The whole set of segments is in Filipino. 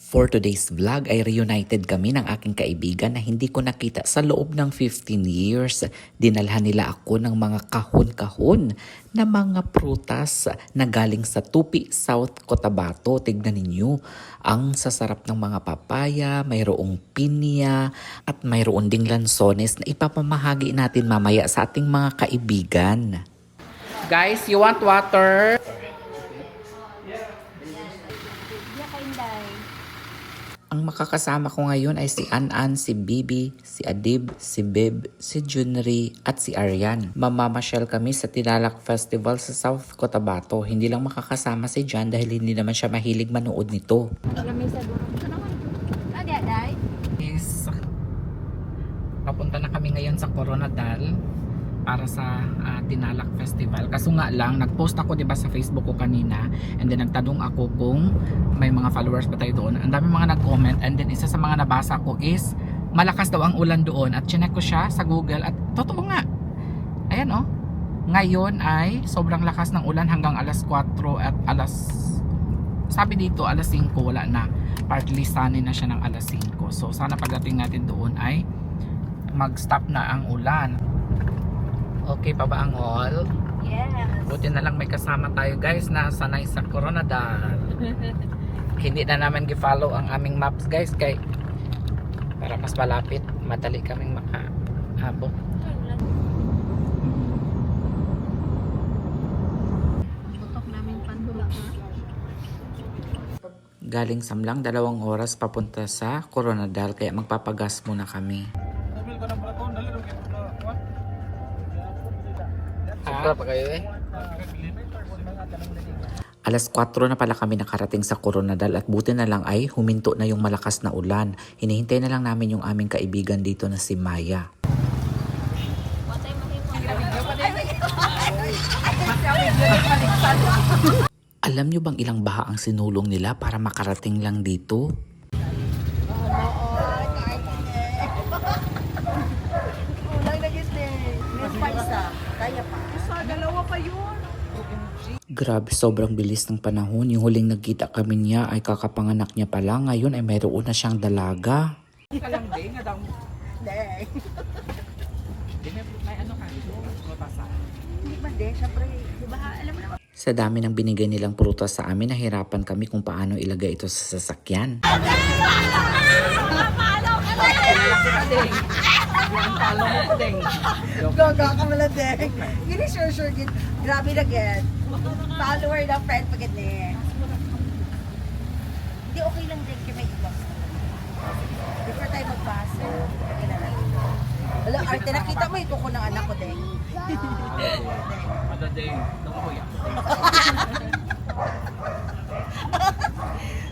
For today's vlog ay reunited kami ng aking kaibigan na hindi ko nakita sa loob ng 15 years. Dinalhan nila ako ng mga kahon-kahon na mga prutas na galing sa Tupi, South Cotabato. Tignan ninyo, ang sasarap ng mga papaya, mayroong pinya at mayroon ding lansones na ipapamahagi natin mamaya sa ating mga kaibigan. Guys, you want water? Ang makakasama ko ngayon ay si An-An, si Bibi, si Adib, si Beb, si Junri at si Aryan. Mamamasyal kami sa Tinalak Festival sa South Cotabato. Hindi lang makakasama si Jan dahil hindi naman siya mahilig manood nito. Yes. Papunta na kami ngayon sa Coronadal para sa Tinalak Festival. Kaso nga lang, nag-post ako 'di ba sa Facebook ko kanina, and then nagtanong ako kung may mga followers ba tayo doon. Ang dami mga nag-comment, and then isa sa mga nabasa ko is malakas daw ang ulan doon, at chinek ko siya sa Google at totoo nga. Ayan oh. Ngayon ay sobrang lakas ng ulan hanggang alas 4 at sabi dito alas 5 wala na. Partly sunny na siya ng alas 5. So sana pagdating natin doon ay mag-stop na ang ulan. Okay pa ba ang haul? Yes. Buti na lang may kasama tayo guys na sanay sa Coronadal. Hindi na naman gi-follow ang aming maps guys kay para mas malapit, madali kaming makahabot. Butok namin pandula ha. Galing Samlang 2 oras papunta sa Coronadal kaya magpapagas muna kami. Pa kayo eh. Alas 4 na pala kami nakarating sa Coronadal at buti na lang ay huminto na yung malakas na ulan. Hinihintay na lang namin yung aming kaibigan dito na si Maya. Alam nyo bang ilang baha ang sinulong nila para makarating lang dito? Dalawa pa yun. Grabe, sobrang bilis ng panahon. Yung huling nagkita kami niya ay kakapanganak niya pa lang. Ngayon ay mayroon na siyang dalaga. Hindi. Hindi ba din? Siyempre, di ba alam mo naman. Sa dami ng binigay nilang prutas sa amin, nahirapan kami kung paano ilagay ito sa sasakyan. Gaga ka mala deng. Gini sure gid. Grabe na gid. Follower na friend pagid ni. Hindi okay lang din kay may iba. Before tayo magpasa. Okay na lang. Wala, arte nakita mo ito ko ng anak ko deng. Ada ding, kuya.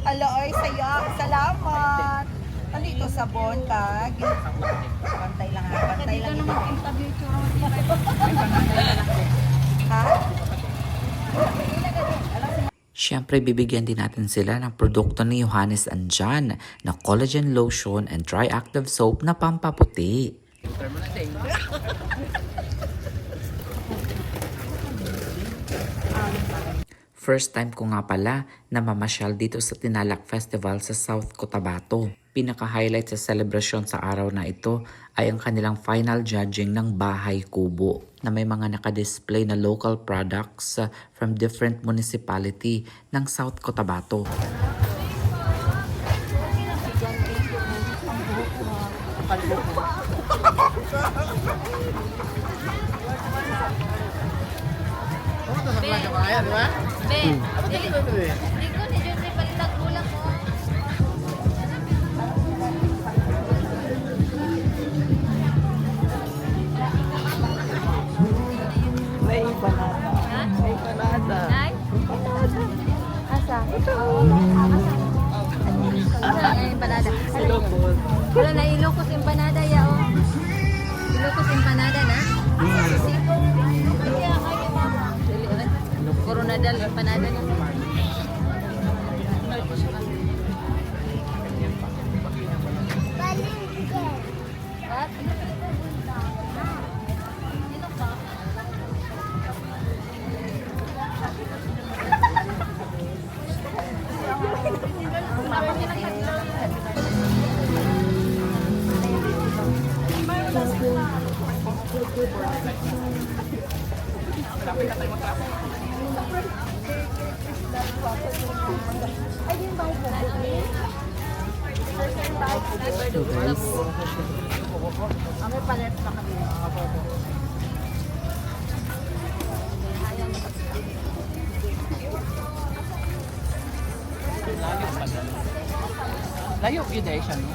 Hello, oy, saya. Salamat. Ano ito, sabon, kag? Bantay lang ha. Bantay lang ito. Ha? Siyempre, bibigyan din natin sila ng produkto ni Johannes and Jan na collagen lotion and tri-active soap na pampaputi. First time ko nga pala na mamasyal dito sa Tinalak Festival sa South Cotabato. Pinaka-highlight sa selebrasyon sa araw na ito ay ang kanilang final judging ng Bahay Kubo na may mga nakadisplay na local products from different municipality ng South Cotabato. May banana. May banana. Asa? Ito. Asa yung empanada? Wala na Ilocos empanada ya o. Ilocos empanada na? Coronadal empanada na. What? Marami ng So guys, Kami palit pa kami. layo yun dahil siya, no?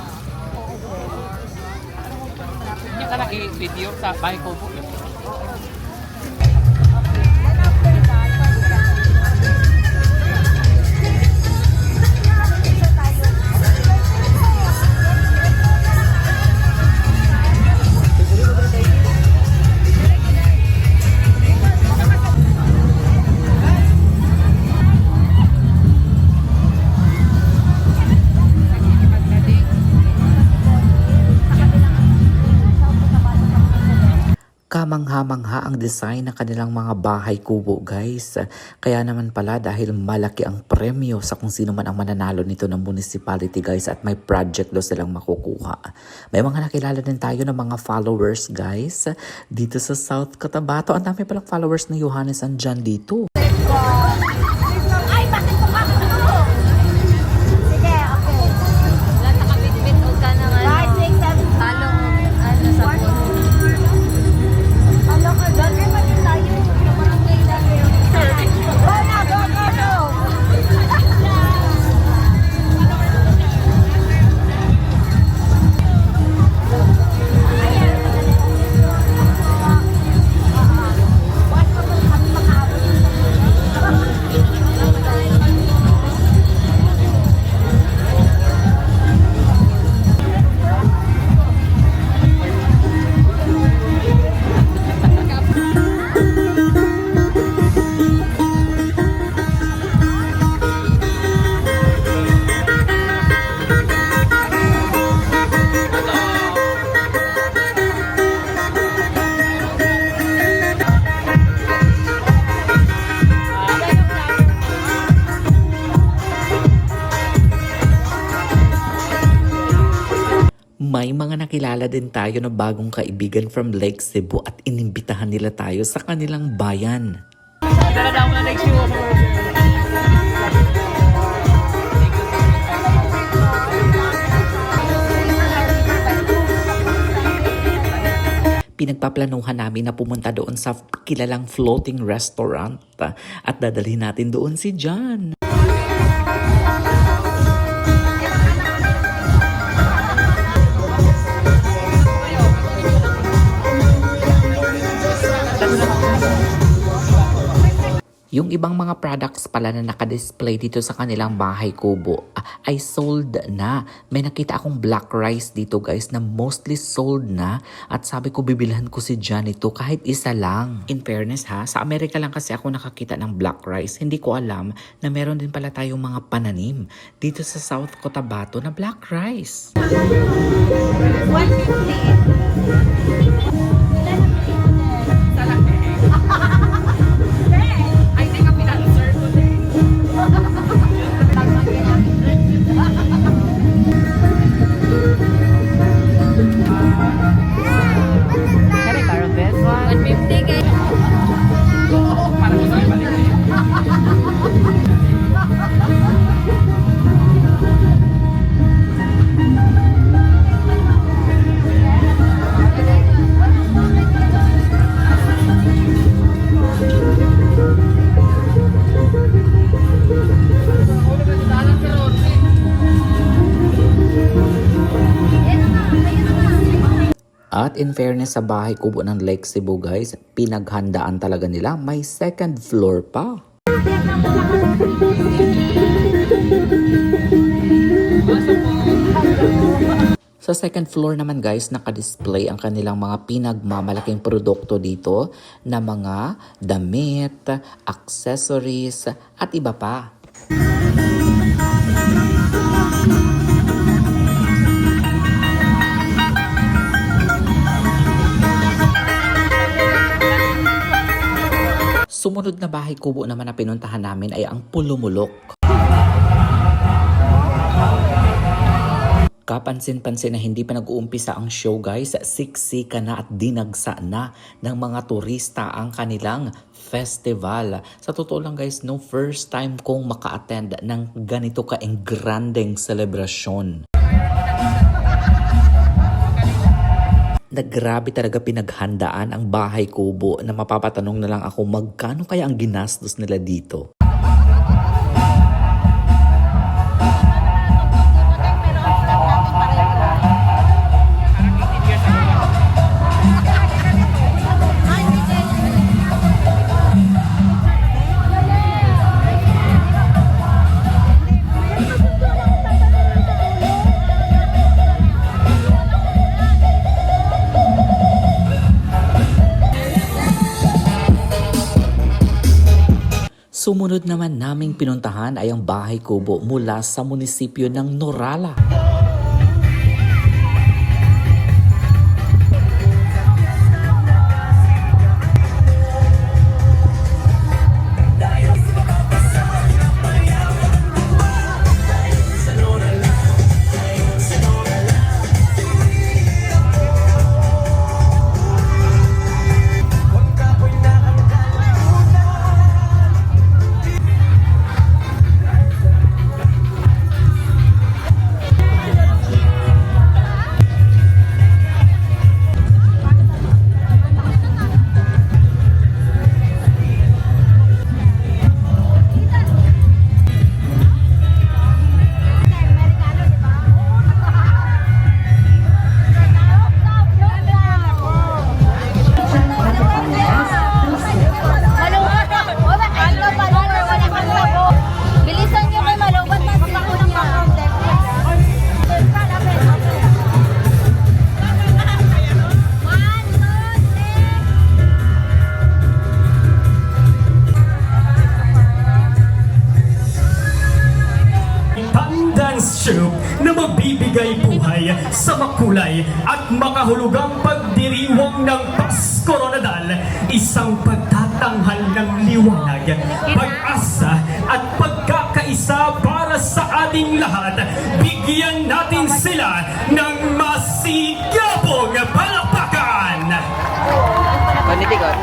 Hindi ka lang i-video sa bahay ko po. Then after that, Kamangha-mangha ang design ng kanilang mga bahay kubo guys. Kaya naman pala dahil malaki ang premyo sa kung sino man ang mananalo nito ng municipality guys at may project daw silang makukuha. May mga nakilala din tayo ng mga followers guys dito sa South Cotabato. Ang dami palang followers ni Johannes andyan dito. ay, bakit pumakito? Sige, okay. Wala nakabit-bit o ka na nga. 5, 6, 7, Talong, ano, sa puno. Ano ka doon? May pati tayo. Yung barangay natin. Go na, go, go, go! May mga nakilala din tayo na bagong kaibigan from Lake Cebu at inimbitahan nila tayo sa kanilang bayan. Dala mo na next year. Pinagpaplanuhan namin na pumunta doon sa kilalang floating restaurant at dadalhin natin doon si John. Yung ibang mga products pala na nakadisplay dito sa kanilang bahay kubo ay sold na. May nakita akong black rice dito guys na mostly sold na at sabi ko bibilhan ko si John ito kahit isa lang. In fairness ha, sa Amerika lang kasi ako nakakita ng black rice. Hindi ko alam na meron din pala tayong mga pananim dito sa South Cotabato na black rice. 150. Ay, teka, pinag-serve ko din. Kaya parang best one. 150 kay. Para ko sa'yo balik na yun. At in fairness sa bahay kubo ng Lake Cebu guys, pinaghandaan talaga nila. May second floor pa. Sa second floor naman guys, nakadisplay ang kanilang mga pinagmamalaking produkto dito na mga damit, accessories at iba pa. Sumunod na bahay kubo naman na pinuntahan namin ay ang Pulumulok. Kapansin-pansin na hindi pa nag-uumpisa ang show guys, siksika na at dinagsa na ng mga turista ang kanilang festival. Sa totoo lang guys, no, first time kong maka-attend ng ganito ka-engrandeng selebrasyon. Na grabe talaga pinaghandaan ang Bahay Kubo na mapapatanong na lang ako magkano kaya ang ginastos nila dito. Sumunod naman naming pinuntahan ay ang Bahay Kubo mula sa munisipyo ng Norala. Bilisan nyo kay Malubat na sila ko ng Pandance Show na magbibigay buhay sa makulay at makahulugang pagdiriwang ng Pasko Ronadal, isang pagtatanghal ng liwanag, pag-asa at pagkakaisa para sa ating lahat. Bigyan natin sila ng masigabong palakpakan! Panitigot.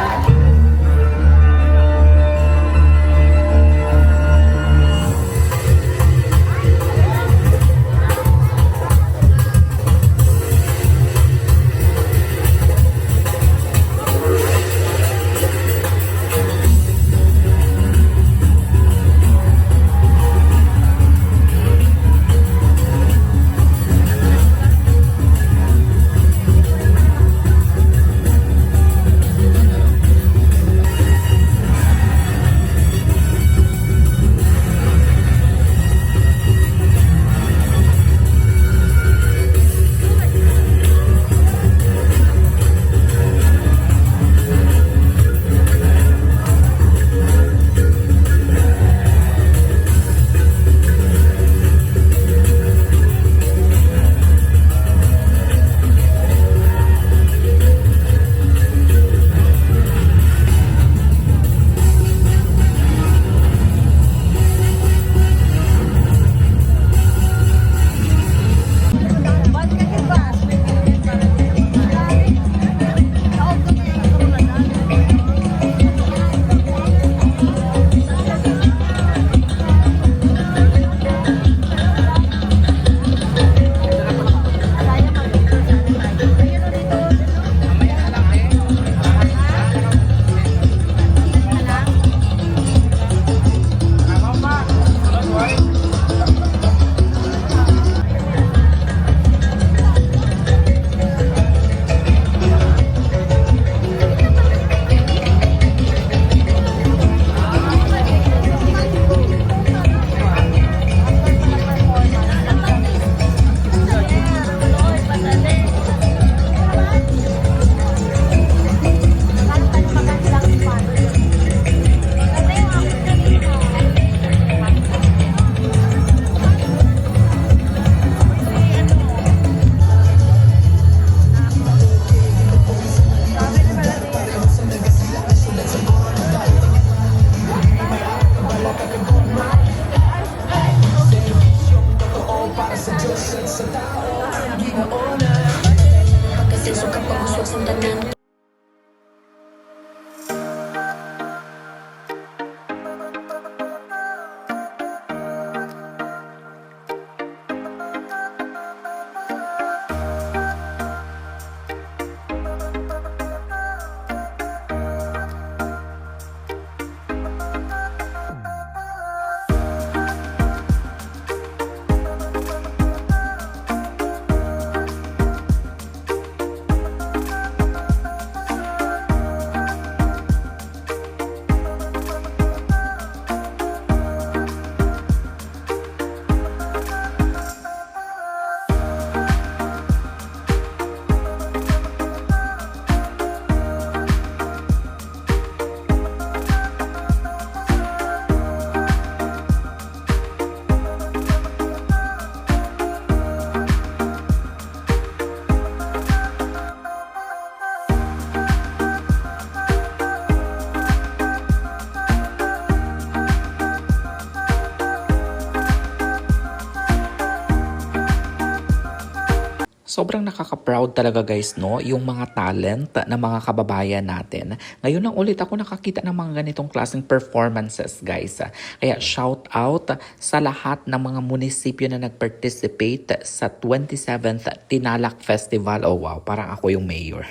Sobrang nakaka-proud talaga guys, no? Yung mga talent na mga kababayan natin. Ngayon lang ulit ako nakakita ng mga ganitong klaseng performances guys. Kaya shout out sa lahat ng mga munisipyo na nag-participate sa 27th Tinalak Festival. Oh wow, parang ako yung mayor.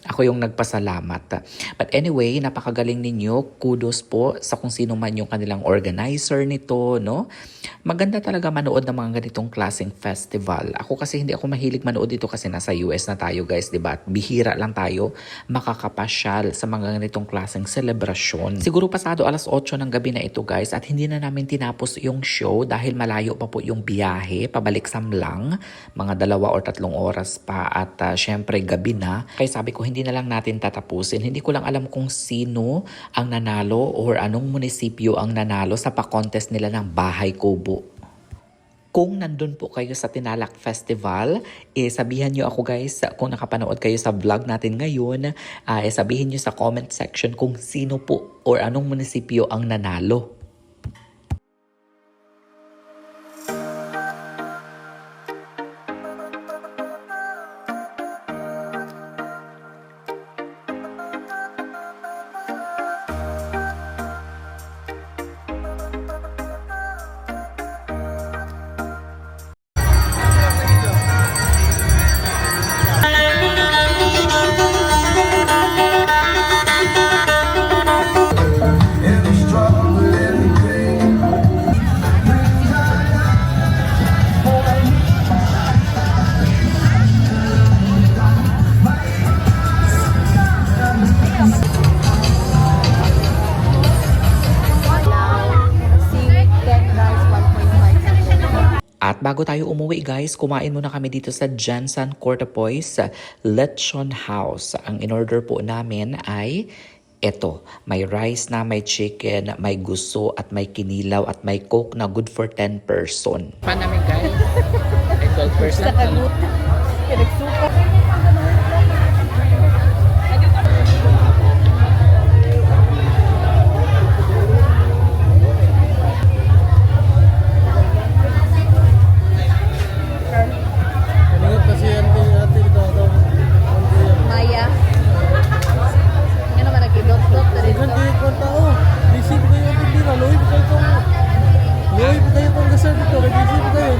Ako yung nagpasalamat. But anyway, napakagaling ninyo. Kudos po sa kung sino man yung kanilang organizer nito, no? Maganda talaga manood ng mga ganitong klaseng festival. Ako kasi hindi ako mahilig manood dito kasi nasa US na tayo guys, diba? At bihira lang tayo makakapasyal sa mga ganitong klaseng selebrasyon. Siguro pasado alas 8 ng gabi na ito guys at hindi na namin tinapos yung show dahil malayo pa po yung biyahe, pabalik Samlang, mga 2 or 3 oras pa at syempre gabi na. Kaya sabi ko hindi na lang natin tatapusin. Hindi ko lang alam kung sino ang nanalo or anong munisipyo ang nanalo sa pa-contest nila ng Bahay Kubo. Kung nandun po kayo sa Tinalak Festival, sabihan nyo ako guys, kung nakapanood kayo sa vlog natin ngayon, sabihin nyo sa comment section kung sino po or anong munisipyo ang nanalo. At bago tayo umuwi guys, kumain muna kami dito sa Jansan Cortapois Lechon House. Ang in-order po namin ay eto, may rice na, may chicken, may guso at may kinilaw at may coke na good for 10 person. Pa namin guys, ay 12%. Maya. Yan naman nagkidot-dot na rin.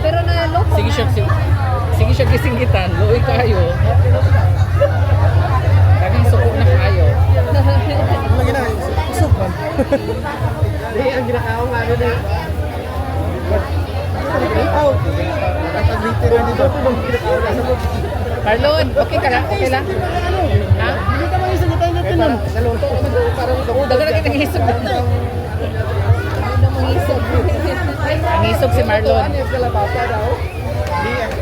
Pero naloko Sige siya gisinggitan, luoy kayo. Kaming suko na kayo. Ang ginakaw nga rin eh. Marlon, okay ka lang? Okay lang? Ha? Hindi ka mga isang tayo natin nun. Naluto ko man parang dagan na kitang hisog na. Ang hisog si Marlon.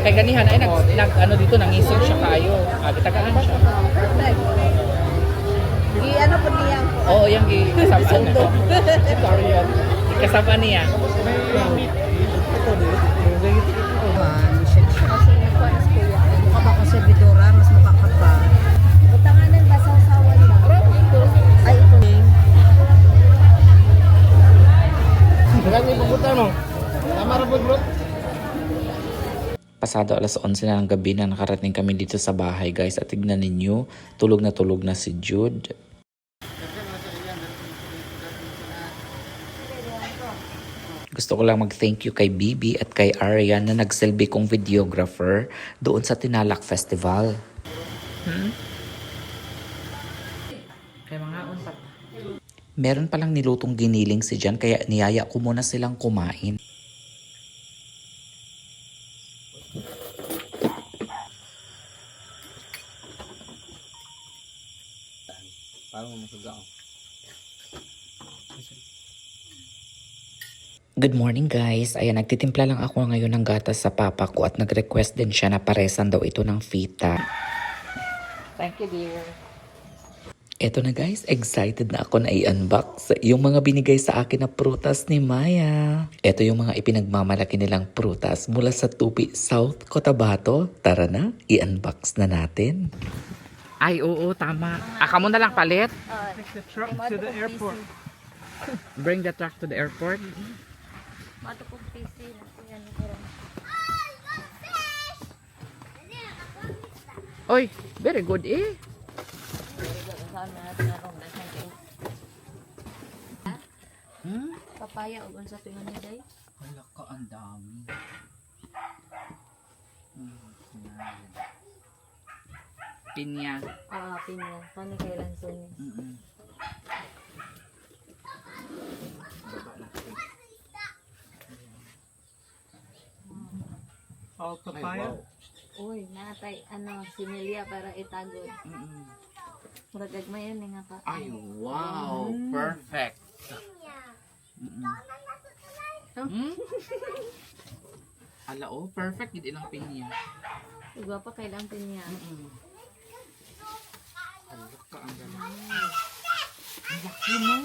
Kay ganihan ay nag ano dito nangisog siya kayo. Gitagaan siya. I-ano po niya. Oo, yung kasama na. Sorry yan. Kasama niya. Kasi nagpanas ko yan. Mukha ba ko sa Bidora, mas mukha ka pa. Butanganan ba sa usawan lang? Ay, ito na. Kailan may pupunta mo? Tama rin po bro. Pasado alas 11 na ng gabi na nakarating kami dito sa bahay guys. At tignan ninyo, tulog na si Jude. Gusto ko lang mag-thank you kay Bibi at kay Arian na nagsilbi kong videographer doon sa Tinalak Festival. Kaya mga unpat. Meron palang nilutong giniling si Jan kaya niyaya ko muna silang kumain. Good morning guys. Ayan, nagtitimpla lang ako ngayon ng gatas sa papa ko at nag-request din siya na paresan daw ito ng fita. Thank you, dear. Eto na guys, excited na ako na i-unbox yung mga binigay sa akin na prutas ni Maya. Eto yung mga ipinagmamalaki nilang prutas mula sa Tupi, South Cotabato. Tara na, i-unbox na natin. Ay, oo, tama. Aka mo na lang palit. Take the truck to the airport. Bring the truck to the airport. Mato kong PC na yan karon. Oy, very good eh. Saan na natin arong nasan kayo? Papaya o unsa to ni day? Wala ka, ang dami. Pinya. Ah, pinya. Kani kailan sunis? All papaya. Uy, natay ano similya para itagod. Murag gagmayan ni nga pa. Ay, wow. Perfect. Ala, oh, perfect. Gid ilang pinya. Igwa pa kailang pinya. Ala ka, ang galing. Ang laki mo.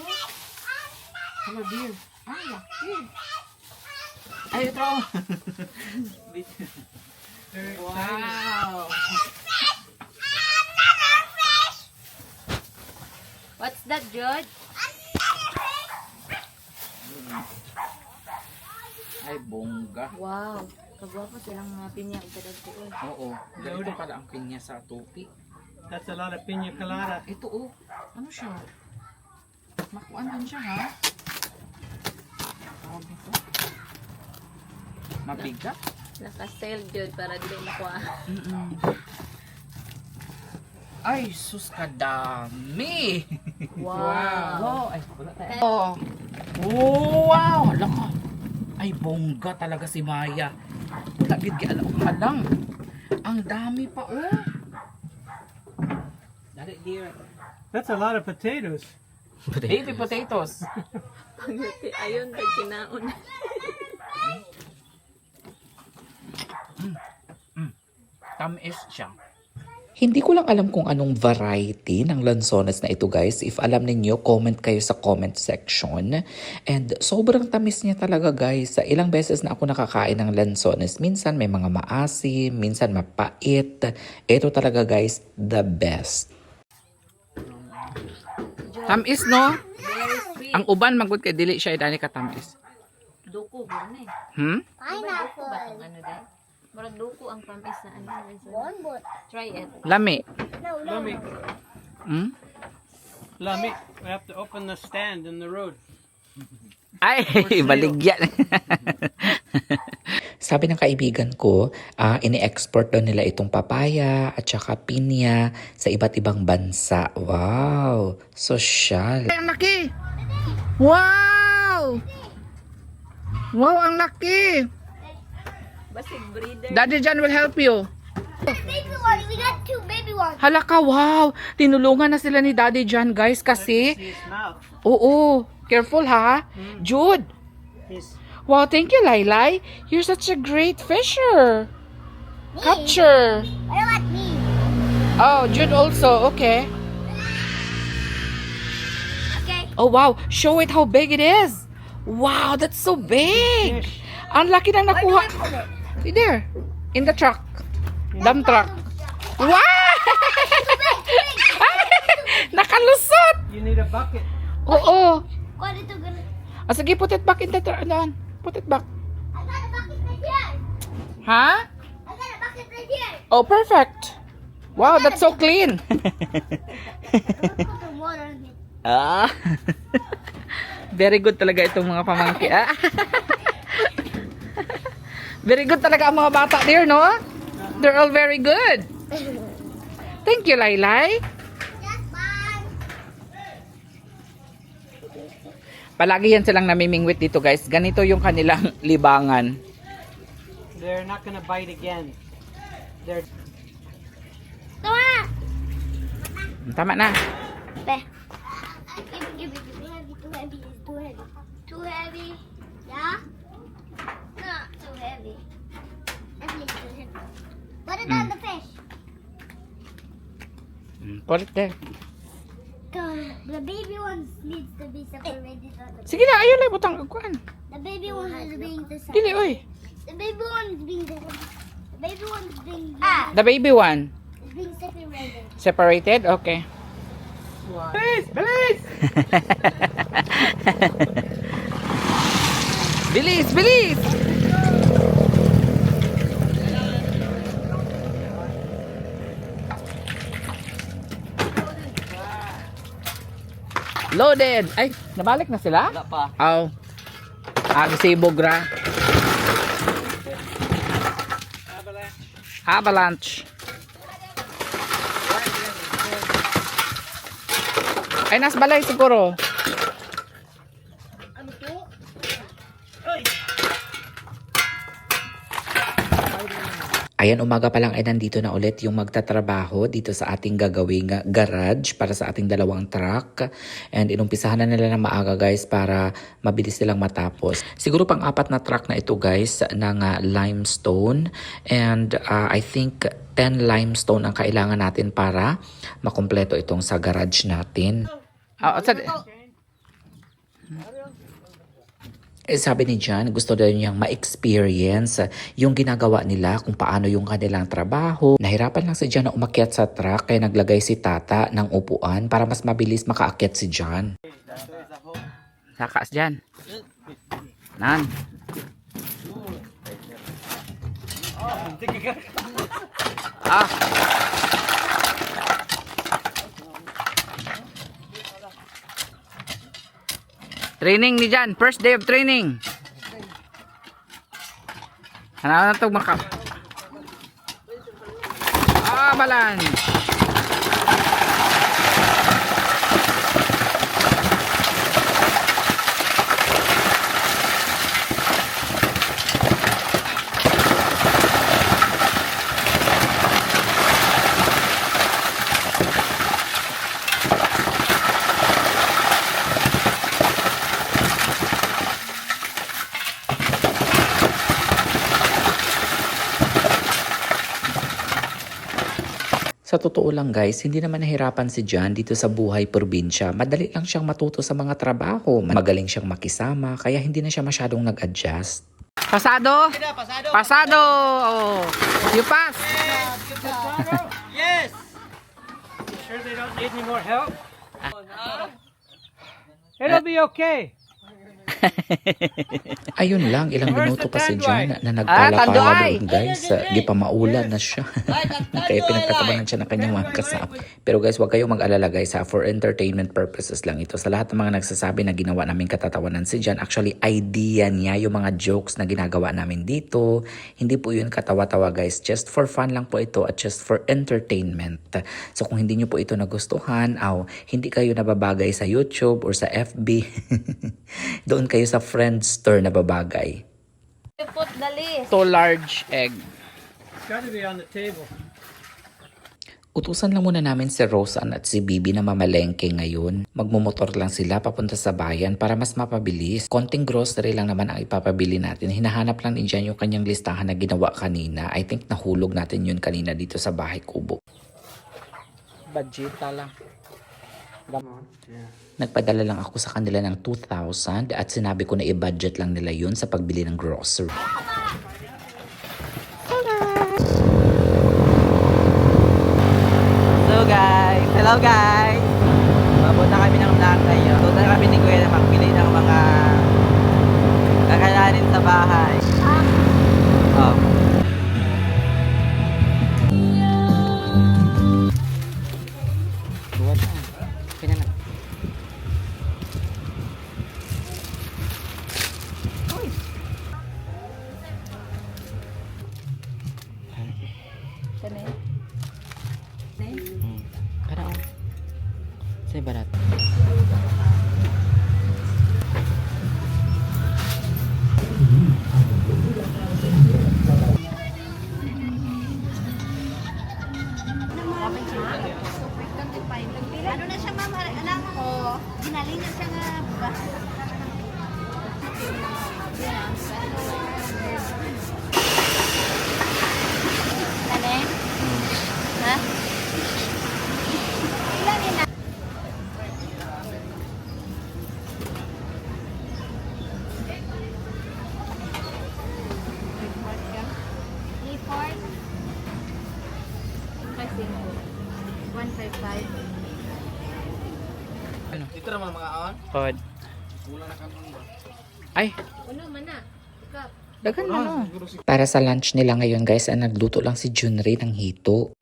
Hello, dear. Ang laki. Ay, ito. Wow. What's that, George? Ay, bongga. Wow. Kagwapo silang mga pinya ug kadagkuon. Oo. Ganito pala ang pinya sa Tupi. That's a lot of pina colada. Ito, oh. Ano siya? Makuan din siya, ha? Tawag nito. Mabigat? Naka-sale George para dili makuha. Ay, sus kadami! Wow. Ay, wala tayo. Oh. Wow! Hala ka. Ay, bongga talaga si Maya. Lagid ka alang. Ang dami pa, oh. Dali, dear. That's a lot of potatoes. Baby potatoes. Pagati ayon kay kinaon. Tamis siya. Hindi ko lang alam kung anong variety ng lansones na ito guys. If alam ninyo, comment kayo sa comment section. And sobrang tamis niya talaga guys. Sa ilang beses na ako nakakain ng lansones, minsan may mga maasim, minsan mapait. Ito talaga guys, the best. Tamis, no? Very sweet. Ang uban magud kay dili siya dali ka tamis. Duko gani. Hmm? Ba ang ano dai? Murag duko ang tamis na ano. Try it. Lami. Lummy, Hmm? Lummy, we have to open the stand in the road. Ay, baligyan. Sabi ng kaibigan ko, ini-export daw nila itong papaya at saka pinya sa iba't ibang bansa. Wow! Sosyal. Ang laki. Wow! Wow, ang laki. Basig breeder. Daddy Jan will help you. Baby one, we got two baby ones. Hala ka, wow. Tinulungan na sila ni Daddy Jan, guys, kasi... See his mouth. Oo, careful ha. Jude. He's Wow, thank you, Lailay. You're such a great fisher. Catcher. What about me? Oh, Jude also. Okay. Okay. Oh, wow. Show it how big it is. Wow, that's so big. fish. Ang laki na Where do nakuha. I put it? There. In the truck. Dump truck. Wow! Nakalusot. You need a bucket. Oo. What is it gonna? Sige, put it back in the truck. Put it back. I got a bucket right here. Ha? I Oh, perfect. Wow, that's so clean. Put some water in it. Ah. Very good talaga itong mga pamangkin. Ah. Very good talaga ang mga bata there, no? They're all very good. Thank you, Laylay. Yes, bye. Palagi yan silang namimingwit dito, guys. Ganito yung kanilang libangan. They're not gonna bite again. They're Tama! Tama na. Be. Give it. Too heavy. Too heavy. It's too heavy. Too heavy. Yeah? Not too heavy. Definitely too heavy. Put it on the fish. Put it there. The baby ones needs to be separated. Sige na, ayun lang. Butang agkuhan. The baby one is being the Dili, oy. The baby one is being the baby one is being The baby one. is being separated. Separated? Okay. Bilis! Bilis! Bilis, bilis! Loaded! Ay, nabalik na sila? Wala pa. Oh. Agsibog ra. Avalanche. Ay, nas balay siguro. Ayan, umaga pa lang ay nandito na ulit yung magtatrabaho dito sa ating gagawing garage para sa ating dalawang truck. And inumpisahan na nila ng maaga guys para mabilis silang matapos. Siguro pang 4 na truck na ito guys ng limestone. And I think 10 limestone ang kailangan natin para makumpleto itong sa garage natin. Sabi ni John, gusto daw niyang ma-experience yung ginagawa nila kung paano yung kanilang trabaho. Nahirapan lang si John na umakyat sa truck kaya naglagay si Tata ng upuan para mas mabilis makaakyat si John. Sakas dyan. Nan. Ah. Training ni Jan. First day of training. Ano na ito maka... Ah, balan. Sa totoo lang guys, hindi naman nahirapan si John dito sa buhay probinsya. Madali lang siyang matuto sa mga trabaho. Magaling siyang makisama, kaya hindi na siya masyadong nag-adjust. Pasado? Pasado! Oh. You pass! Yes! You sure they don't need any more help? It'll be okay. Ayun lang, ilang Where's minuto the pa si tanduay? John na Tanduay! nagpalapala doon guys. Di pa maulan na siya. Kaya pinagtatabanan siya ng kanyang mga kasama. Pero guys, huwag kayong mag-alala guys ha. For entertainment purposes lang ito. Sa lahat ng mga nagsasabi na ginawa namin katatawanan si John, actually idea niya yung mga jokes na ginagawa namin dito. Hindi po yun katawa-tawa guys. Just for fun lang po ito at just for entertainment. So kung hindi nyo po ito nagustuhan, hindi kayo nababagay sa YouTube or sa FB, doon kayo sa Friendster na babagay. You put the list. 2 large egg. It's gotta be on the table. Utusan lang muna namin si Rosan at si Bibi na mamalengke ngayon. Magmumotor lang sila papunta sa bayan para mas mapabilis. Konting grocery lang naman ang ipapabili natin. Hinahanap lang ni Jan yung kanyang listahan na ginawa kanina. I think nahulog natin yun kanina dito sa bahay kubo. Bajita lang. Nagpadala lang ako sa kanila ng 2,000 at sinabi ko na i-budget lang nila yun sa pagbili ng grocery. Hello guys! Papunta kami ng vlog ngayon. Punta kami ni Kuya na magbili ng mga kakailanganin sa bahay. Kani. Para Say barat. Ano na siya, ma'am? Alam ko, ginaling na siya nga ba? Kani? Ha? Ilan yun na? Report? Kasi 155. Pod. Ay, Uno man na. Cup. dagan na no. Para sa lunch nila ngayon guys, nagluto lang si Junri ng hito.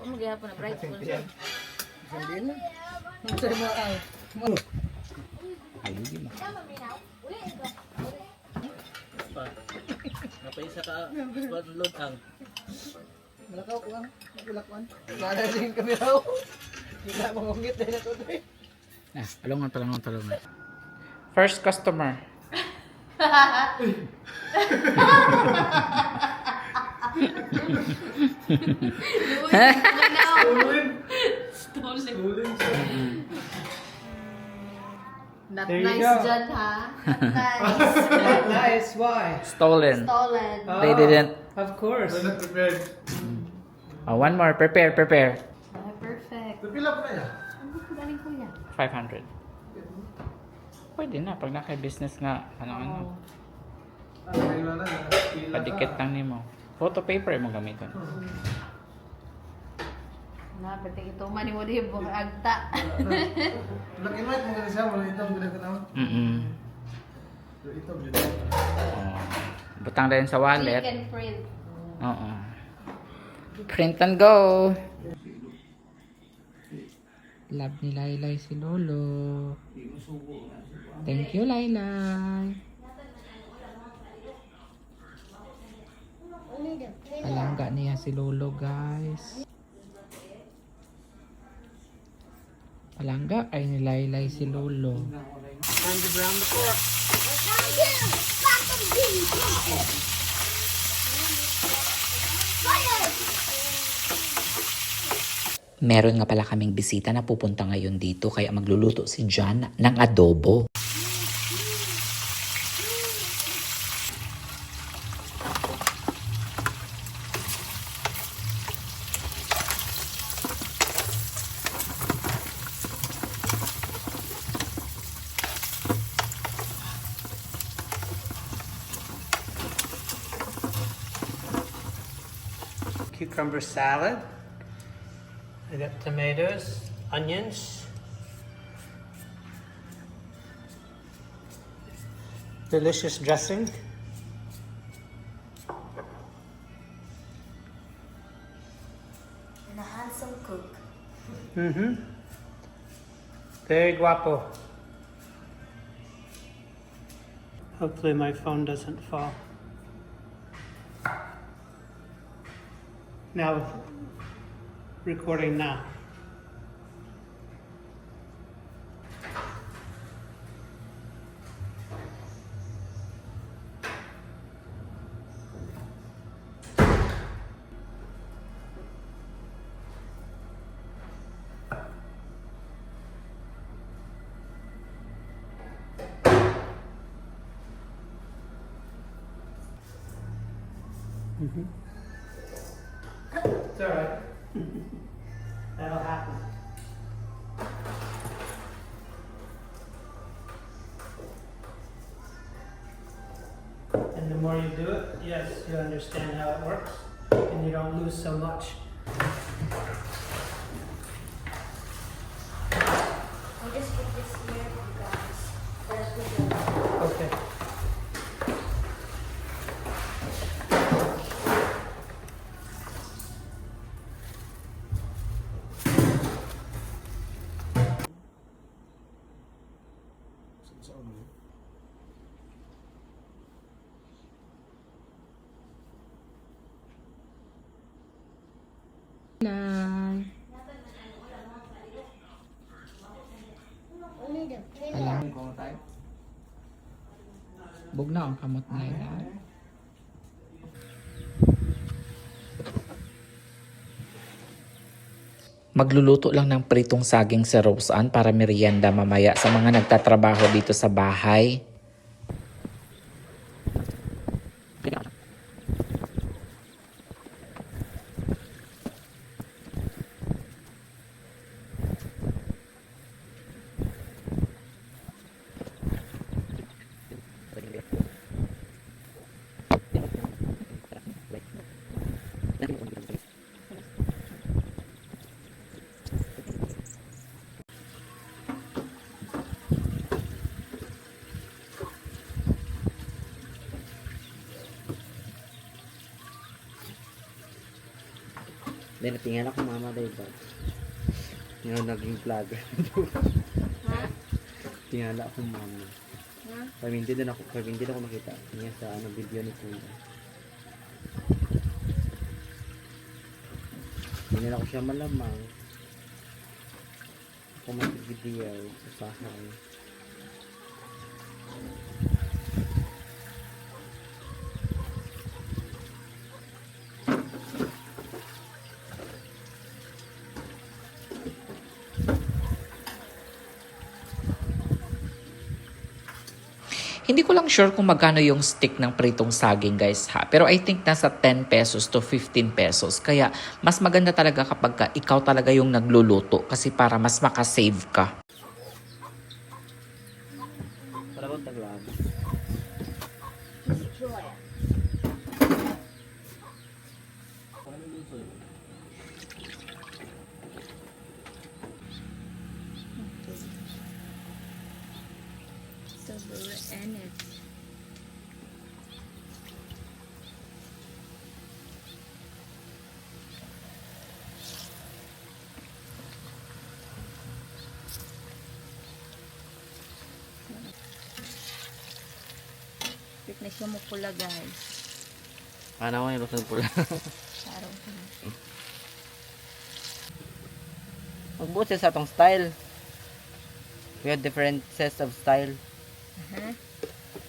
Magyapon na bright school siya. Napaisa ka, squad load ang. Talungan. First customer. Not There you nice go. dyan ha. Nice, why? Stolen. Stolen. They didn't. Of course. Oh, one more. Prepare. Ah, perfect. Galing kuya. 500. Pwede na pag naka-business nga ano. Padikit lang nimo. Photo paper mo gamiton. Na, pati ito mani mo din buong agta. Mm. Oh. Butang rin sa wallet. Click and print. Oo. Print and go. Love ni Laylay si Lolo. Thank you, Laylay. Palangga niya si Lolo, guys. Palangga ay ni Laylay si Lolo. Meron nga pala kaming bisita na pupunta ngayon dito kaya magluluto si John ng adobo. Cucumber salad. I got tomatoes, onions, delicious dressing. And a handsome cook. Mm-hmm. Very guapo. Hopefully my phone doesn't fall. Now, recording now. It's all right. That'll happen. And the more you do it, yes, you understand how it works, and you don't lose so much. I'll just put this here, guys. Let's put it. Okay. Bugnaw ang kamot na ila. Magluluto lang ng pritong saging si Roseanne para merienda mamaya sa mga nagtatrabaho dito sa bahay. Then, natingala ko mama day ba? Ngayon naging vlogger. Ha? Tingala ko mama. Ha? Pamindi din ako makita niya sa ano video ni Kuya. Hindi na ako siya malamang. Ako mag-video sa bahay. Hindi ko lang sure kung magkano yung stick ng pritong saging guys ha. Pero I think nasa 10 pesos to 15 pesos. Kaya mas maganda talaga kapag ikaw talaga yung nagluluto kasi para mas makasave ka. Para bang taglab? So, and it. Fitness siya mo pula guys. Ano ko yung lusan pula? Araw ko na. Magbuot siya sa atong style. We have different sets of style.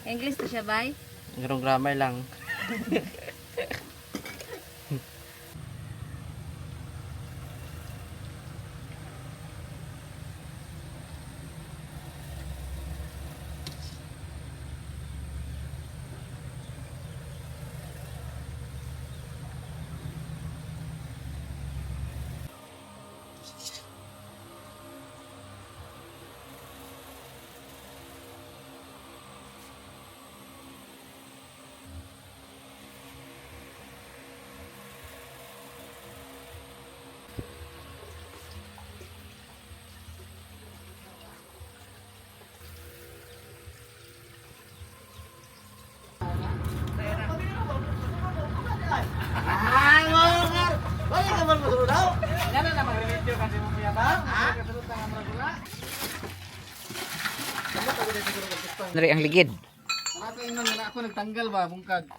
English to siya bay? Ganong grammar lang. Nari ang ligid. Ako nagtanggal ba, bungkag.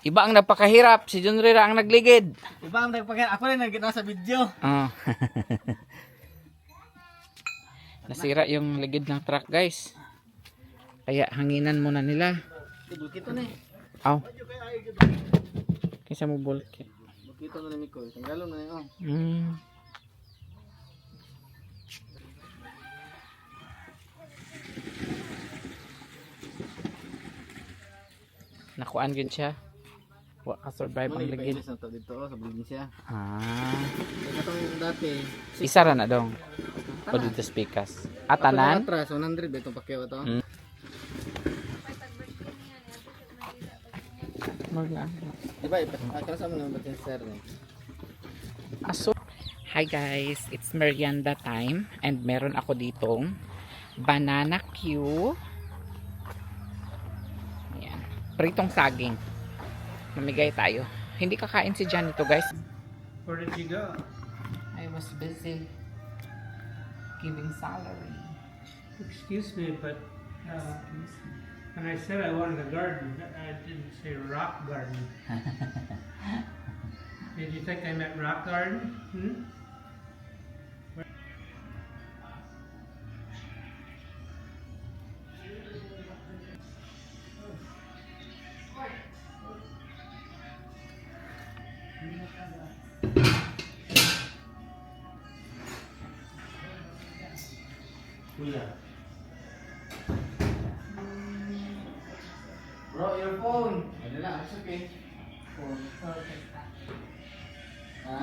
Iba ang napakahirap. Si John Rira ang nagligid. Iba ang nagpagyan. Ako rin nasa video. Oh. Nasira yung ligid ng truck guys. Kaya hanginan muna nila. Bukito na eh. Aw. Kaysa mo bulky. Bukito na ni Mikoy. Tanggalon na yun. Nakuan gyud siya. Wa ka survive ang ligid. Sa to dito sa probinsya. Ah. Katong dati. Isa ra na dong. O dito speakers. Atanan. Atras 100 ba itong pakyaw to? Di ba? Akala sa mga batin sir ni. Aso. Hi guys, it's merienda time and meron ako ditong banana Q. Ayan. Pritong saging. Mamigay tayo. Hindi kakain si Jan ito guys. Where did you go? I was busy giving salary. Excuse me, but when I said I wanted a garden, I didn't say rock garden. Did you think I meant rock garden? Hmm? Bro, your phone. Ano lang, it's okay. Phone. Ha?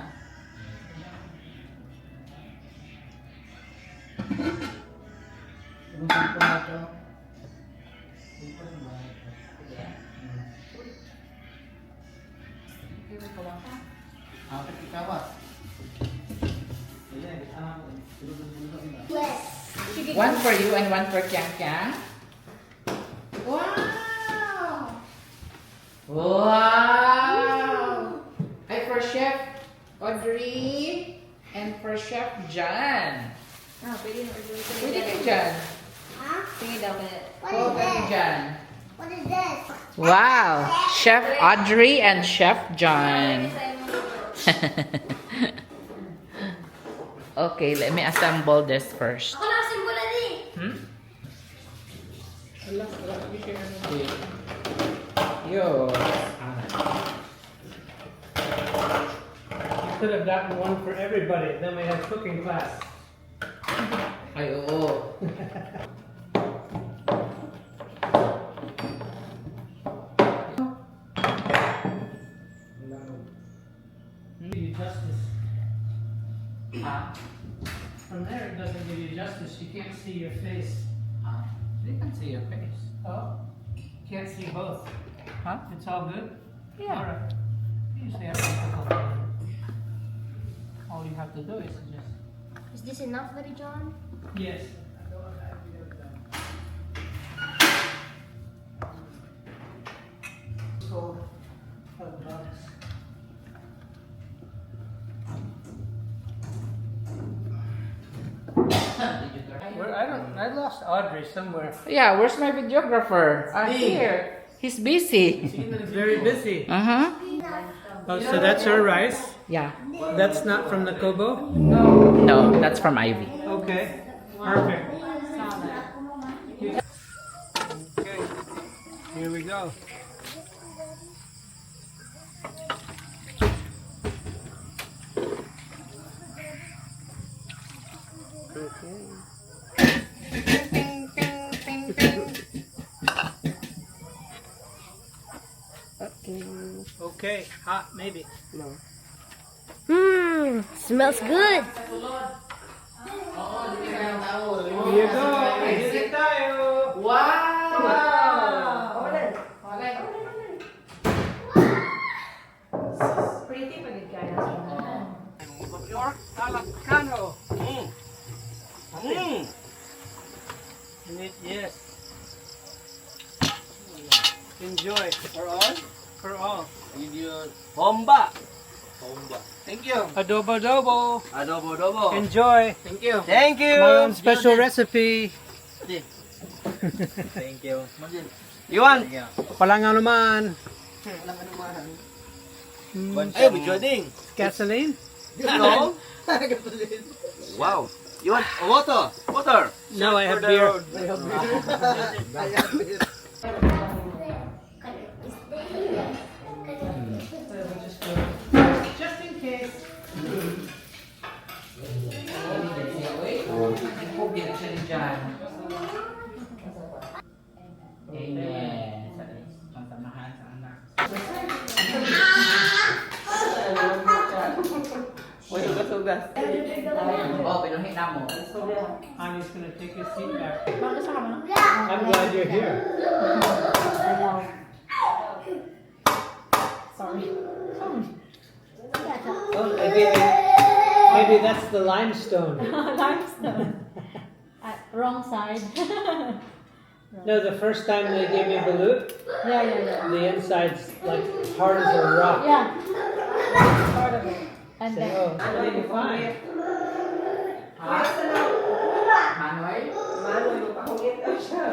Bukan ko na to. Bukan ba? Apa kawat? One for you and one for Kiang Kiang. Wow! Wow! Ay, for Chef Audrey and for Chef John. Ah, pwede na order ito. Pwede ka dyan. Huh? Tingin daw kaya. What Oo, is pwede this? dyan. What is this? Wow! Chef Audrey and Chef John. Okay, let me assemble this first. Ako na simbolo din. Yo. You could have gotten one for everybody. Then we have cooking class. Ay, oo. Give you justice. Ah, From there, it doesn't give you justice. You can't see your face. they can see your face. Oh, can't see both. Huh? It's all good. Yeah. All right. You usually have difficulty. All you have to do is just Is this enough, Daddy John? yes. So, I lost Audrey somewhere. Yeah, where's my videographer? Here. He's busy. Very busy. Uh-huh. Oh, so that's her rice. Yeah. That's not from the Kobo. No, that's from Ivy. Okay. Perfect. Okay. Here we go. Okay, hot maybe. Smells good. Here you go. Visit tayo. Wow! Pretty pa din kaya. York Alacano. Yes. Enjoy. For all? For all. Bomba! Bomba. Thank you. Adobo adobo. Adobo adobo. Enjoy. Thank you. Thank you. My own special recipe. Thank you. You want? Palanga naman. Ay, recording. Gasoline? No. Wow. You want water? Water. No, I have beer. Just in case. Amen. Masamahan sa anak. Uy, sugas-sugas. Oh, pinuhin na mo. Annie's gonna take his seat back. Bakit sa kama? I'm glad you're here. Sorry. Oh, maybe that's the limestone. Limestone. Wrong side. No, the first time they gave me balut, Yeah. the inside's like hard as a rock. Yeah. Part of it. And Say, then, oh, it'll be fine. Manuel? Manuel, magpahungit daw siya.